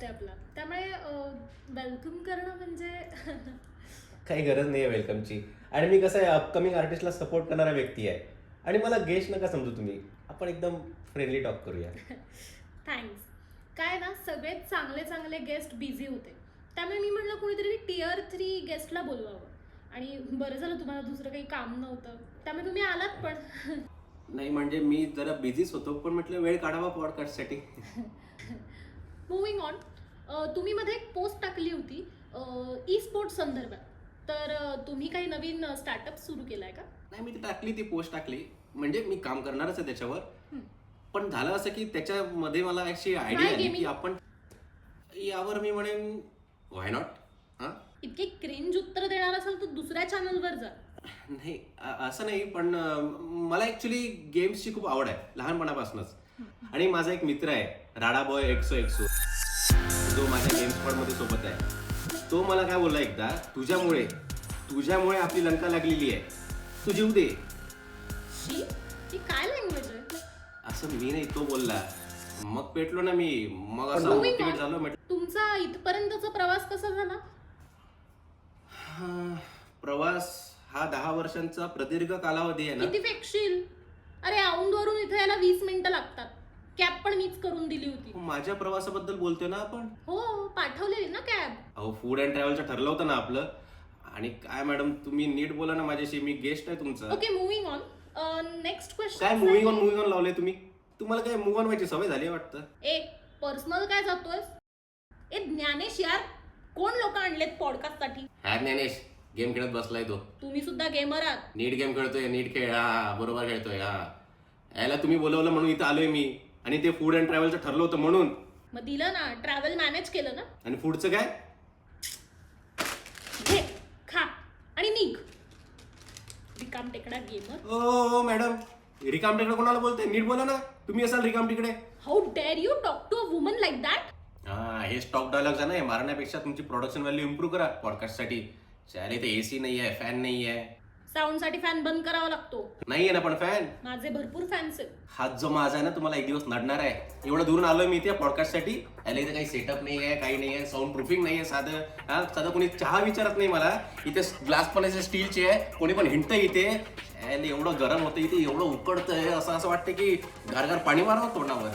Podcast आहे आपला, त्यामुळे वेलकम करणं म्हणजे काही गरज नाही आहे वेलकमची. आणि मी कसं आहे, अपकमिंग आर्टिस्टला सपोर्ट करणारा व्यक्ती आहे. आणि मला गेस्ट नका समजू तुम्ही, आपण एकदम फ्रेंडली टॉक करूया. थँक्स. काय ना, सगळेच चांगले चांगले गेस्ट बिझी होते, त्यामुळे मी म्हटलं कोणीतरी Tier 3 गेस्टला बोलवावं. आणि बरं झालं तुम्हाला दुसरं काही काम नव्हतं, त्यामुळे तुम्ही आलात पण. नाही म्हणजे मी जरा बिझीच होतो, पण म्हटलं वेळ काढावा पॉडकास्टसाठी. मुव्हिंग ऑन, तुम्ही मध्ये एक पोस्ट टाकली होती ई स्पोर्ट्स संदर्भात. तर तुम्ही काही नवीन स्टार्टअप सुरू केलाय का? नाही, मी ती पोस्ट टाकली, म्हणजे मी काम करणारच आहे त्याच्यावर. हं. पण झालं असं की त्याच्यामध्ये मला अशी आयडिया Try आली gaming. की आपण यावर मी म्हणेन व्हाय नॉट. हां इतके क्रिंज उत्तर देणार असाल तर दुसऱ्या चॅनलवर जा. नाही, असं नाही, पण मला ॲक्च्युली गेम्सची खूप आवड आहे लहानपणापासूनच. आणि माझा एक मित्र आहे राडा बॉय एक्सो एक्सो, जो माझ्या गेम्स स्क्वॉडमध्ये सोबत आहे. तो मला काय बोलला एकदा, तुझ्यामुळे आपली लंका लागलेली आहे, तू जीव दे. शी, ही काय लँग्वेज आहे? असं मी नाही, तो बोलला. मग पेटलो ना मी, मग असं Moving मोटिवेट on. झालो. म्हटलं तुमचा इथपर्यंतचा प्रवास कसा झाला? प्रवास हा 10 वर्षांचा प्रदीर्घ कालावधी आहे ना. किती फेकशील? अरे औंधवरून इथे यायला 20 मिनिटं लागतात. कॅब पण मीच करून दिली होती. माझ्या प्रवासाबद्दल बोलतोय ना आपण. हो, पाठवलेली ना कॅब. अहो, फूड अँड ट्रॅव्हलचं ठरलं होतं ना आपलं. आणि काय मॅडम, तुम्ही नीट बोला ना माझ्याशी, मी गेस्ट आहे तुमचा. Okay, moving on. Next question. काय मुव्हिंग ऑन लावले तुम्ही? तुम्हाला काय मूव्ह ऑन व्हायची सवय झाली आहे वाटतं. पर्सनल काय जातोयस? ज्ञानेश यार, कोण लोक आणलेत पॉडकास्ट साठी? हा ज्ञानेश, गेम खेळत बसलाय तो. तुम्ही सुद्धा गेमर आहात. नीट गेम खेळतोय, नीट खेळ. हा, बरोबर खेळतोय. हा, याला तुम्ही बोलवलं म्हणून इथं आलोय मी. आणि ते फूड अँड ट्रॅव्हलचं ठरलं होतं म्हणून. मग दिलं ना, ट्रॅव्हल मॅनेज केलं ना. आणि फूडचं काय? घे, खा आणि निघ. रिकाम टेकडा गेमर. ओ मॅडम, रिकाम टेकडे कोणाला बोलते? नीट बोला ना, तुम्ही असाल रिकाम टिकडे. How dare you talk to a woman like that? हा, हे स्टॉक डायलॉग आहे, मारण्यापेक्षा तुमची प्रोडक्शन व्हॅल्यू इम्प्रूव्ह करा पॉडकास्टसाठी. चालेल, इथे एसी नाही आहे, फॅन नाही आहे. साऊंड साठी फॅन बंद करावा लागतो. नाही आहे ना पण फॅन. माझे भरपूर फॅन्स आहेत. हात जो माझा आहे ना, तुम्हाला एक दिवस नडणार आहे. एवढं दूरून आलोय मी इथे पॉडकास्टसाठी. याला इथे काही सेटअप नाही आहे, काही नाही आहे, साऊंड प्रूफिंग नाही आहे. साधं कोणी चहा विचारत नाही मला. इथे ग्लास पण असे स्टीलचे आहे, कोणी पण हिंडतं इथे. एवढं गरम होतं इथे, एवढं उकडतंय, असं वाटतं की गारगार पाणी मारावं तोंडावर.